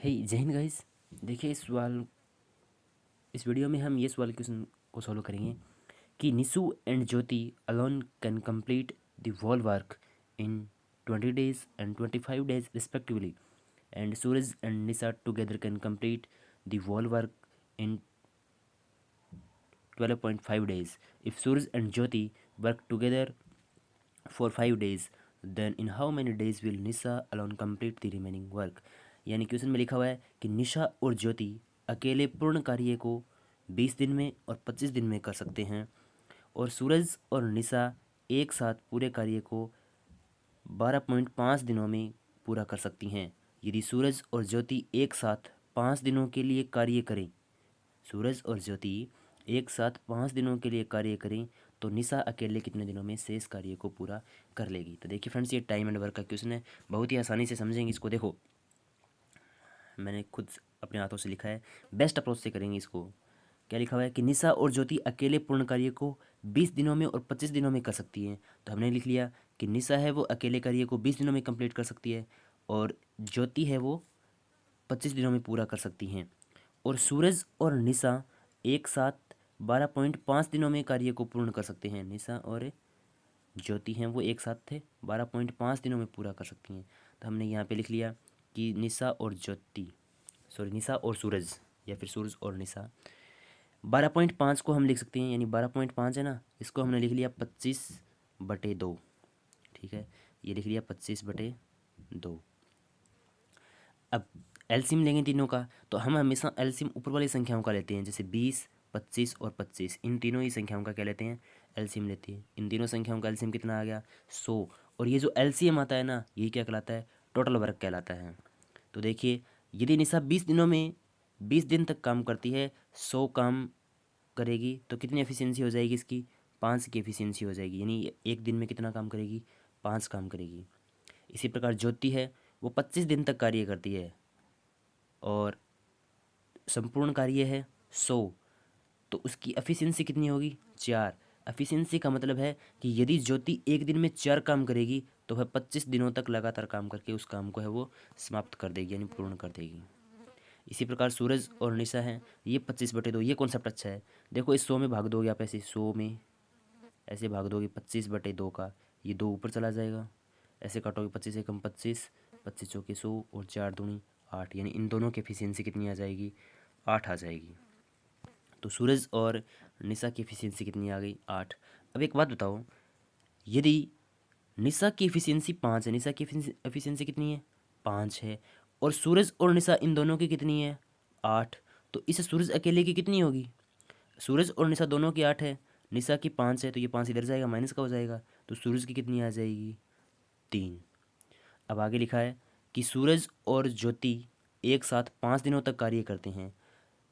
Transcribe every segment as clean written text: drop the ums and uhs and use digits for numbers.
हे जय हिंद गाइस। देखिए इस वीडियो में हम ये सवाल क्वेश्चन को सॉल्व करेंगे कि Nishu and Jyoti alone can complete the whole work in 20 days and 25 days respectively, and Suraj and Nisha together can complete the whole work in 12.5 days. If Suraj and Jyoti work together for 5 days, then in how many days will Nisha alone complete the remaining work? यानी question में लिखा हुआ है कि निशा और ज्योति अकेले पूर्ण कार्य को 20 दिन में और 25 दिन में कर सकते हैं, और सूरज और निशा एक साथ पूरे कार्य को 12.5 दिनों में पूरा कर सकती हैं। यदि सूरज और ज्योति एक साथ 5 दिनों के लिए कार्य करें, सूरज और ज्योति एक साथ 5 दिनों के लिए कार्य करें, तो निशा अकेले कितने दिनों में शेष कार्य को पूरा कर लेगी। तो देखिए फ्रेंड्स, ये टाइम एंड वर्क का क्वेश्चन है, बहुत ही आसानी से समझेंगे इसको। देखो, मैंने खुद अपने हाथों से लिखा है, बेस्ट अप्रोच से करेंगे इसको। क्या लिखा हुआ है कि निशा और ज्योति अकेले पूर्ण कार्य को 20 दिनों में और 25 दिनों में कर सकती हैं। तो हमने लिख लिया कि निशा है वो अकेले कार्य को 20 दिनों में कंप्लीट कर सकती है, और ज्योति है वो 25 दिनों में पूरा कर सकती हैं। और सूरज और निशा एक साथ 12.5 दिनों में कार्य को पूर्ण कर सकते हैं। निशा और ज्योति हैं वो एक साथ थे 12.5 दिनों में पूरा कर सकती हैं। तो हमने यहाँ पे लिख लिया कि निशा और ज्योति, सॉरी निशा और सूरज, या फिर सूरज और निशा 12.5 को हम लिख सकते हैं, यानी 12.5 है ना, इसको हमने लिख लिया 25/2। ठीक है, ये लिख लिया 25/2। अब एलसीएम लेंगे तीनों का, तो हम हमेशा एलसीएम ऊपर वाली संख्याओं का लेते हैं, जैसे 20, 25 और 25, इन तीनों ही संख्याओं का क्या लेते हैं, एलसीएम लेते हैं। इन तीनों संख्याओं का एलसीएम कितना आ गया, 100। और ये जो एलसीएम आता है ना, यही क्या कहलाता है, टोटल वर्क कहलाता है। तो देखिए, यदि निशा 20 दिनों में 20 दिन तक काम करती है, 100 काम करेगी, तो कितनी एफिशिएंसी हो जाएगी इसकी, 5 की एफिशिएंसी हो जाएगी। यानी एक दिन में कितना काम करेगी, 5 काम करेगी। इसी प्रकार ज्योति है, वो 25 दिन तक कार्य करती है, और संपूर्ण कार्य है 100, तो उसकी एफिशिएंसी कितनी होगी, 4। एफिशिएंसी का मतलब है कि यदि ज्योति एक दिन में 4 काम करेगी, तो वह 25 दिनों तक लगातार काम करके उस काम को है वो समाप्त कर देगी, यानी पूर्ण कर देगी। इसी प्रकार सूरज और निशा हैं, ये 25/2, ये कॉन्सेप्ट अच्छा है। देखो, इस 100 में भाग दोगे आप, ऐसे 100 में ऐसे भाग दोगे 25/2 का, ये 2 ऊपर चला जाएगा। ऐसे काटोगे 25 एकम 25, 25 चौके 100 और 4 दूनी 8, यानी इन दोनों की एफिशिएंसी कितनी आ जाएगी, 8 आ जाएगी। तो सूरज और निशा की एफिशिएंसी कितनी आ गई, 8। अब एक बात बताओ, यदि निशा की एफिशिएंसी 5 है, निशा की एफिशिएंसी कितनी है, 5 है, और सूरज और निशा इन दोनों की कितनी है, 8, तो इस सूरज अकेले की कितनी होगी, सूरज और निशा दोनों की 8 है, निशा की 5 है, तो ये 5 इधर जाएगा, माइनस का हो जाएगा, तो सूरज की कितनी आ जाएगी, 3। अब आगे लिखा है कि सूरज और ज्योति एक साथ 5 दिनों तक कार्य करते हैं,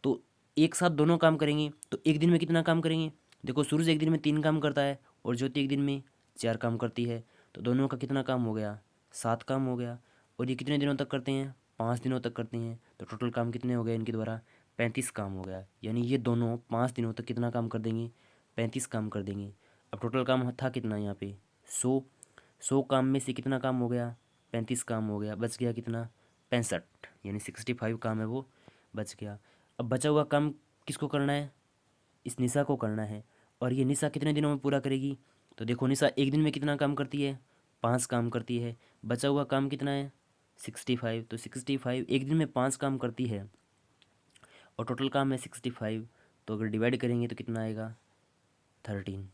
तो एक साथ दोनों काम करेंगे, तो एक दिन में कितना काम करेंगे। देखो, सूरज एक दिन में 3 काम करता है, और ज्योति एक दिन में 4 काम करती है, तो दोनों का कितना काम हो गया, 7 काम हो गया। और ये कितने दिनों तक करते हैं, 5 दिनों तक करते हैं, तो टोटल काम कितने हो गए इनके द्वारा, 35 काम हो गया। यानी ये दोनों 5 दिनों तक कितना काम कर देंगे, 35 काम कर देंगे। अब टोटल काम था कितना यहाँ पे, 100। 100 काम में से कितना काम हो गया, 35 काम हो गया, बच गया कितना, 65, यानी 65 काम है वो बच गया। अब बचा हुआ काम किसको करना है, इस निशा को करना है, और ये निशा कितने दिनों में पूरा करेगी। तो देखो, निशा एक दिन में कितना काम करती है, 5 काम करती है, बचा हुआ काम कितना है, 65। तो 65 एक दिन में 5 काम करती है, और टोटल काम है 65, तो अगर डिवाइड करेंगे तो कितना आएगा, 13।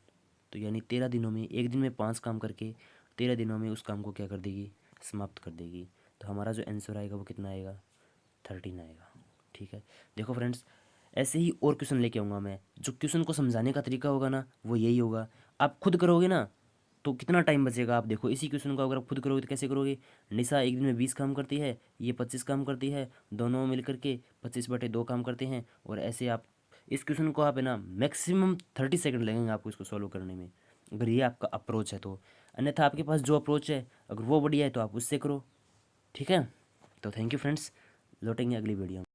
तो यानी 13 दिनों में, एक दिन में 5 काम करके 13 दिनों में उस काम को क्या कर देगी, समाप्त कर देगी। तो हमारा जो आंसर आएगा वो कितना आएगा, 13 आएगा। ठीक है, देखो फ्रेंड्स, ऐसे ही और क्वेश्चन लेके आऊँगा मैं। जो क्वेश्चन को समझाने का तरीका होगा ना, वो यही होगा। आप खुद करोगे ना, तो कितना टाइम बचेगा। आप देखो, इसी क्वेश्चन को अगर आप खुद करोगे तो कैसे करोगे, निशा एक दिन में 20 काम करती है, ये 25 काम करती है, दोनों मिलकर के 25/2 काम करते हैं, और ऐसे आप इस क्वेश्चन को आप है ना मैक्सिमम 30 सेकंड लगेंगे आपको इसको सॉल्व करने में, अगर ये आपका अप्रोच है तो। अन्यथा आपके पास जो अप्रोच है अगर वो बढ़िया है तो आप उससे करो। ठीक है, तो थैंक यू फ्रेंड्स, लौटेंगे अगली वीडियो में।